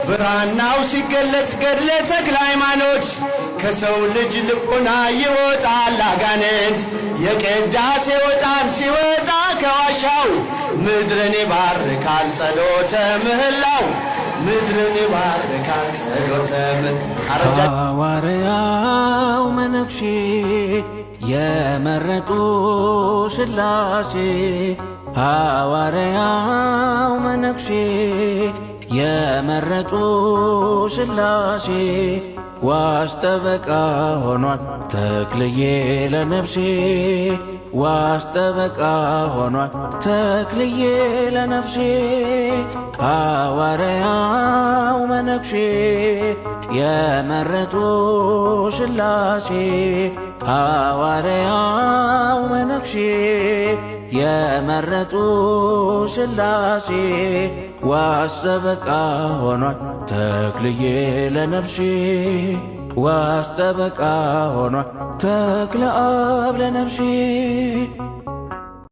ብራናው ሲገለጽ ገድለ ተክለ ሃይማኖት ከሰው ልጅ ልቡና ይወጣል አጋንንት የቅዳሴ ወጣን ሲወጣ ከዋሻው ምድርን ይባርካል ጸሎተ ምህላው ምድርን ይባርካል ጸሎተ ሐዋርያው መነኩሴ የመረጡ ሥላሴ ሐዋርያው መነኩሴ የመረጡ ሥላሴ ዋስ ጠበቃ ሆኗል ተክልዬ ለነፍሴ ዋስ ጠበቃ ሆኗል ተክልዬ ለነፍሴ ሐዋርያው መነኩሴ የመረጡ ሥላሴ ሐዋርያው መነኩሴ የመረጡ ሥላሴ ዋስ ጠበቃ ሆኗል ተክልዬ ለነፍሴ ዋስ ጠበቃ ሆኗል ተክለ አብ ለነፍሴ